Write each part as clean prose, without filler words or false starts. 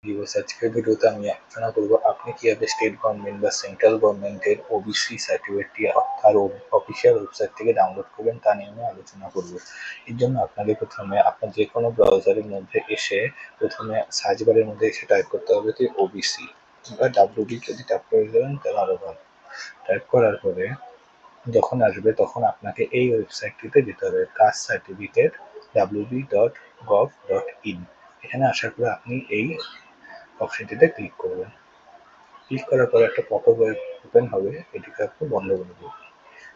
Viewers, আজকের ভিডিওতে আমি আলোচনা করব আপনি কিভাবে স্টেট গভর্নমেন্ট বা সেন্ট্রাল গভর্নমেন্টের ওবিসি সার্টিফিকেটটি তার অফিসিয়াল ওয়েবসাইট থেকে ডাউনলোড করবেন তা নিয়ে আমি আলোচনা করব। এর জন্য আপনাকে প্রথমে আপনার যে কোনো ব্রাউজারের মধ্যে এসে প্রথমে সার্চ বারের মধ্যে এসে টাইপ করতে হবে যে ওবিসি বা ডাব্লিউবি। যদি টাইপ করে দেবেন তাহলে আরও ভালো। টাইপ করার পরে যখন আসবে তখন আপনাকে এই ওয়েবসাইটটিতে যেতে হবে, কাস্ট সার্টিফিকেট www.gov.in। এখানে আসার পরে আপনি এই অপশনটিতে ক্লিক করবেন। ক্লিক করার পরে একটা পপআপ ওপেন হবে, এটিকে আপনি বন্ধ করে দেবেন।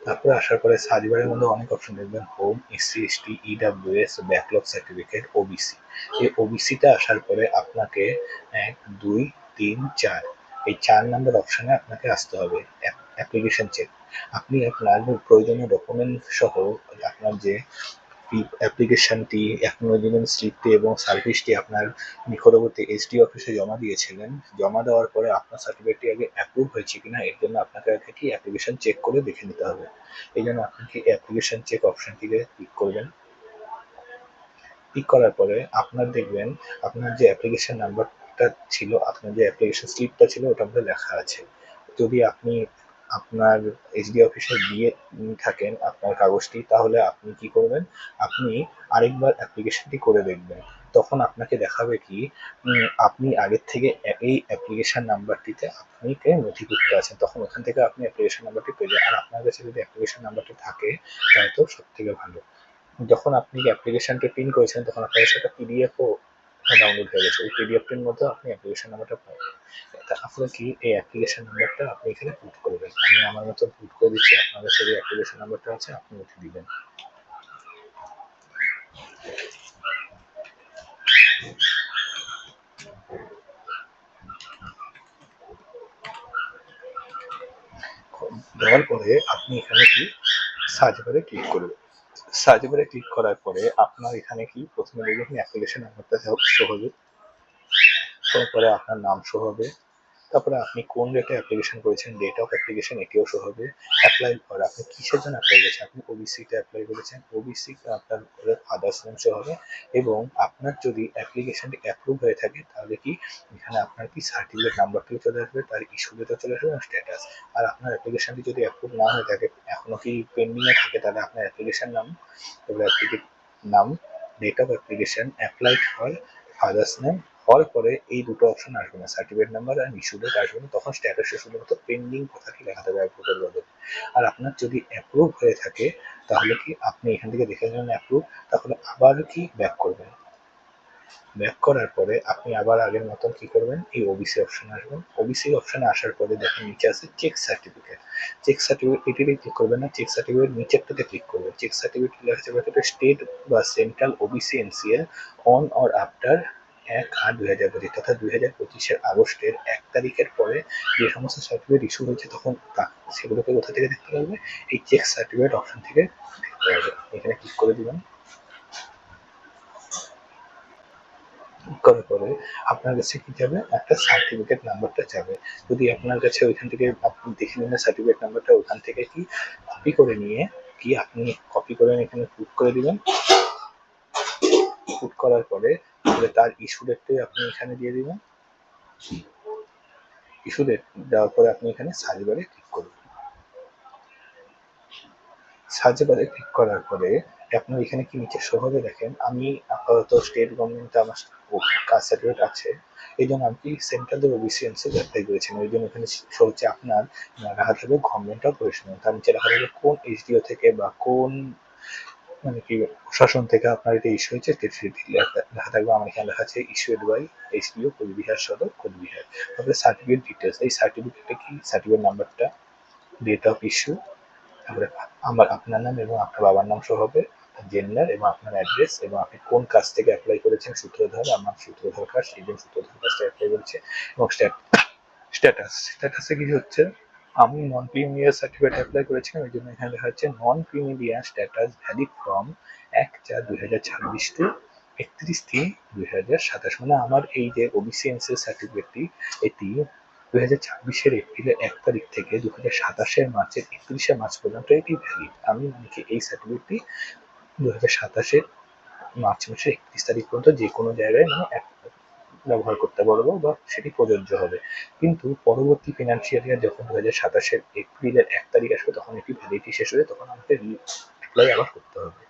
তারপরে আসার পরে সার্চ বারের মধ্যে অনেক অপশন দেখবেন, home, SC ST, EWS, backlog certificate, OBC. এই ওবিসিতে আসার পরে আপনাকে 1 2 3 4 এই 4 নম্বর অপশনে আপনাকে আসতে হবে, অ্যাপ্লিকেশন চেক। আপনি আপনার প্রয়োজনীয় ডকুমেন্ট সহ আপনার যে অ্যাপ্লিকেশনটি, অ্যাকনোলেজমেন্ট স্লিপটি এবং সার্ভিসটি আপনার নিকটবর্তী এসডি অফিসে জমা দিয়েছিলেন। জমা দেওয়ার পরে আপনার সার্টিফিকেটটি আগে অ্যাপ্রুভ হয়েছে কিনা এর জন্য আপনাকে আগে কি অ্যাপ্লিকেশন চেক করে দেখে নিতে হবে। এই জন্য আপনি কি অ্যাপ্লিকেশন চেক অপশনটিতে ক্লিক করবেন। ক্লিক করার পরে আপনার দেখবেন আপনার যে অ্যাপ্লিকেশন নাম্বারটা ছিল, আপনার যে অ্যাপ্লিকেশন স্লিপটা ছিল ওটার মধ্যে লেখা আছে। যদি আপনি আপনার এসডি অফিসে দিয়ে থাকেন আপনার কাগজটি, তাহলে আপনি কি করবেন, আপনি আরেকবার অ্যাপ্লিকেশনটি করে দেখবেন। তখন আপনাকে দেখাবে কি আপনি আগের থেকে এই অ্যাপ্লিকেশন নাম্বারটিতে আপনি নথিভুক্ত আছেন, তখন ওখান থেকে আপনি অ্যাপ্লিকেশন নাম্বারটি পেয়ে যান। আর আপনার কাছে যদি অ্যাপ্লিকেশন নাম্বারটি থাকে তাহলে তো সব থেকে ভালো। যখন আপনি অ্যাপ্লিকেশনটি প্রিন্ট করেছেন তখন আপনার কাছে একটা পিডিএফও ডাউনলোড হয়ে গেছে। ওই পিডিএফটির মধ্যে আপনি অ্যাপ্লিকেশন নাম্বারটা পাবেন। তারপরে কি এই অ্যাপ্লিকেশন নাম্বারটা আপনি এখানে পুট করবেন। আমি আমার মতো পুট করে দিচ্ছি, আপনার কাছে যে অ্যাপ্লিকেশন নাম্বারটা আছে আপনি উঠে দিবেন। দেওয়ার পরে আপনি এখানে কি সার্চ বারে ক্লিক করবেন। সার্চ বারে ক্লিক করার পরে আপনার এখানে কি প্রথমে দেখবেন অ্যাপ্লিকেশন নাম্বারটা শো হবে, তারপরে আপনার নাম শো হবে, তারপরে আপনি কোন ডেটে অ্যাপ্লিকেশন করেছেন, ডেট অফ অ্যাপ্লিকেশন এটিও শো হবে। অ্যাপ্লাই করা আপনি কিসের জন্য অ্যাপ্লাই করেছেন, আপনি ওবিসিতে অ্যাপ্লাই করেছেন, ওবিসি আপনার ফাদার্স নেম শো হবে। এবং আপনার যদি অ্যাপ্লিকেশনটি অ্যাপ্রুভ হয়ে থাকে তাহলে কি এখানে আপনার কি সার্টিফিকেট নাম্বারটিও চলে আসবে, তার ইস্যু ডেটও চলে আসবে এবং স্ট্যাটাস। আর আপনার অ্যাপ্লিকেশনটি যদি অ্যাপ্রুভ না হয়ে থাকে, এখনো কি পেন্ডিংয়ে থাকে, তাহলে আপনার অ্যাপ্লিকেশন নাম, তারপরে অ্যাপ্লিকেট নাম, ডেট অফ অ্যাপ্লিকেশন, অ্যাপ্লাইড হয়, ফাদার্স নেম হওয়ার পরে এই দুটো অপশন আসবে না, সার্টিফিকেট নাম্বার আর ইস্যু ডেট আসবে না। তখন স্ট্যাটাসে শুধুমাত্র পেন্ডিং কথাটি লেখা থাকবে অ্যাপ্রুভের বদলে। আর আপনার যদি অ্যাপ্রুভ হয়ে থাকে তাহলে কি আপনি এখান থেকে দেখে নেবেন অ্যাপ্রুভ, তাহলে আবার কি ব্যাক করবেন। ব্যাক করার পরে আপনি আবার আগের মতন কি করবেন, এই ওবিসি অপশনে আসবেন। ওবিসি অপশনে আসার পরে দেখেন নিচে আছে চেক সার্টিফিকেট। চেক সার্টিফিকেট এটিতে ক্লিক করবেন না, চেক সার্টিফিকেট নিচেরটাতে ক্লিক করবেন। চেক সার্টিফিকেট লেখা যাবে স্টেট বা central OBC NCL on or after 1/8/2025, তথা 2025 আগস্টের 1 তারিখের পরে যে সমস্ত সার্টিফিকেট ইস্যু হয়েছে তখন সেগুলোকে কোথা থেকে দেখতে পারবে, এই চেক সার্টিফিকেট অপশন থেকে দেখতে পারবে। এখানে ক্লিক করে দিবেন। করার পরে আপনার কাছে কি যাবে, একটা সার্টিফিকেট নাম্বারটা যাবে। যদি আপনার কাছে ওইখান থেকে আপনি দেখে নেন সার্টিফিকেট নাম্বারটা, ওখান থেকে কি কপি করে নিয়ে কি আপনি কপি করে এখানে পুট করে দিবেন। পুট করার পরে তার ইস্যু ডেটটাই আপনি এখানে দিয়ে দিবেন। ইস্যু ডেট দেওয়ার পরে আপনি এখানে সার্চ বারে ক্লিক করবেন। সার্চ বারে ক্লিক করার পরে আপনার এখানে কি নিচে শো হবে দেখেন, আমি আপাতত স্টেট গভর্নমেন্টে আমার কাস্ট সার্টিফিকেট আছে, এই জন্য আমি সেন্ট্রাল ওবিসি এনসিএল অ্যাপ্লাই করেছিলাম। এই জন্য এখানে শো হচ্ছে আপনার লেখা থাকবে গভর্নমেন্ট অফ ওয়েস্ট বেঙ্গল, তার নিচে লেখা থাকবে কোন এইচডিও থেকে বা কোন মানে কি প্রশাসন থেকে আপনার এটা ইস্যু হয়েছে সেটি লেখা থাকবে। আমার এখানে লেখা আছে ইস্যুড বাই এইচডিও কোচবিহার সদর কোচবিহার। তারপরে সার্টিফিকেট ডিটেলস, এই সার্টিফিকেটে কি সার্টিফিকেট নাম্বারটা, ডেট অফ ইস্যু, তারপরে আপনার নাম এবং আপনার বাবার নাম সহ হবে, জেন্ডার এবং আপনার অ্যাড্রেস এবং আপনি কোন কাজ থেকে অ্যাপ্লাই করেছেন, সূত্রধর, আমার সূত্রধর কাজ, সেই জন্য সূত্রধর কাজটা অ্যাপ্লাই করেছে। এবং স্ট্যাটাসে কি হচ্ছে, আমি নন ক্রিমিলিয়ার সার্টিফিকেট অ্যাপ্লাই করেছিলাম, এই জন্য এখানে লেখা হচ্ছে non creamy layer status valid from 1/4/2026 to 31/3/2027। মানে আমার এই যে ওবিসি এনসিএল সার্টিফিকেটটি, এটি 2026 এপ্রিলের 1 তারিখ থেকে 2027 মার্চের 31 মার্চ পর্যন্ত এটি ভ্যালিড। আমি নাকি এই সার্টিফিকেটটি 2027 মার্চ মাসের 31 তারিখ পর্যন্ত যে কোনো জায়গায় মানে ব্যবহার করতে পারবো বা সেটি প্রযোজ্য হবে। কিন্তু পরবর্তী ফিনান্সিয়াল ইয়ার যখন 2027 এপ্রিলের 1 তারিখ আসবে তখন এটি ভ্যালিডিটি শেষ হয়ে তখন আমাকে অ্যাপ্লাই আবার করতে হবে।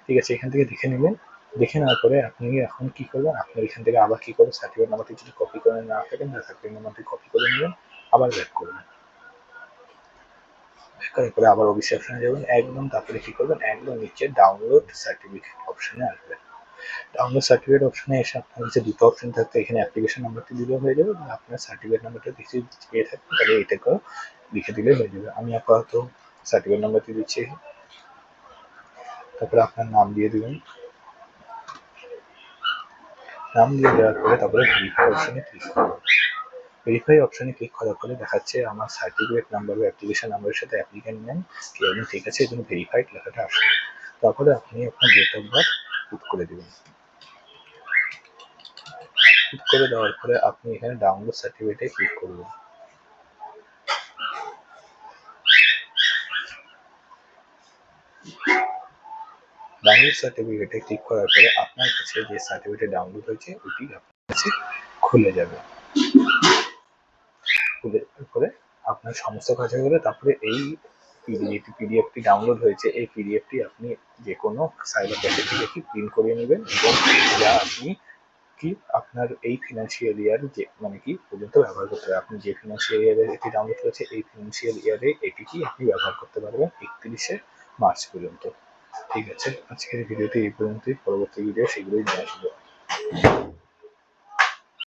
ঠিক আছে, এখান থেকে দেখে নিলেন। দেখে নেওয়ার পরে আপনি এখন কি করবেন, আপনি এখান থেকে আবার কি করবেন, সার্টিফিকেট নাম্বারটি যদি কপি করে না থাকেন সার্টিফিকেট নাম্বারটি কপি করে নেবেন, আবার ব্যাক করবেন। করার পরে আবার ওবিসি অপশনে যাবেন একদম, তারপরে কি করবেন, একদম নিচে ডাউনলোড সার্টিফিকেট অপশনে আসবেন। ডাউনলোড সার্টিফিকেট অপশনে এসে আপনার কাছে দুটো অপশন থাকবে, এখানে অ্যাপ্লিকেশন নাম্বারটি দিলেও হয়ে যাবে বা আপনার সার্টিফিকেট নাম্বারটা কিছু পেয়ে থাকবেন তাহলে এটাকেও লিখে দিলে হয়ে যাবে। আমি আপাতত সার্টিফিকেট নাম্বারটি দিচ্ছি, তারপরে আপনার নাম দিয়ে দেবেন। নাম দিয়ে দেওয়ার পরে তারপরে ভেরিফাই অপশনে ক্লিক করবেন। ভেরিফাই অপশনে ক্লিক করার পরে দেখাচ্ছে আমার সার্টিফিকেট নাম্বার বা অ্যাপ্লিকেশন নাম্বারের সাথে অ্যাপ্লিকেন্ট নেম কি একদম ঠিক আছে, এবং ভেরিফাইড লেখাটা আসবে। তারপরে আপনি আপনার ডেট অফ বার্থ পুট করে দেবেন। পুট করে দেওয়ার পরে আপনি এখানে ডাউনলোড সার্টিফিকেটে ক্লিক করবেন। ডাউনলোড সার্টিফিকেটে ক্লিক করার পরে আপনার কাছে যে সার্টিফিকেট ডাউনলোড হয়েছে ওটি আপনার কাছে খুলে যাবে। খুলে যাওয়ার পরে আপনার সমস্ত কাজ হয়ে গেলে তারপরে এই পিডিএফটি ডাউনলোড হয়েছে, এই পিডিএফটি আপনি যে কোনো সাইবার ক্যাফে থেকে কি প্রিন্ট করিয়ে নেবেন এবং যা আপনি কি আপনার এই ফিনান্সিয়াল ইয়ার যে মানে কি পর্যন্ত ব্যবহার করতে পারবেন। আপনি যে ফিনান্সিয়াল ইয়ারে এটি ডাউনলোড করেছে এই ফিনান্সিয়াল ইয়ারে এটি কি আপনি ব্যবহার করতে পারবেন 31শে মার্চ পর্যন্ত। ঠিক আছে, আজকের ভিডিওটি এই পর্যন্তই, পরবর্তী ভিডিও শীঘ্রই নিয়ে আসবো।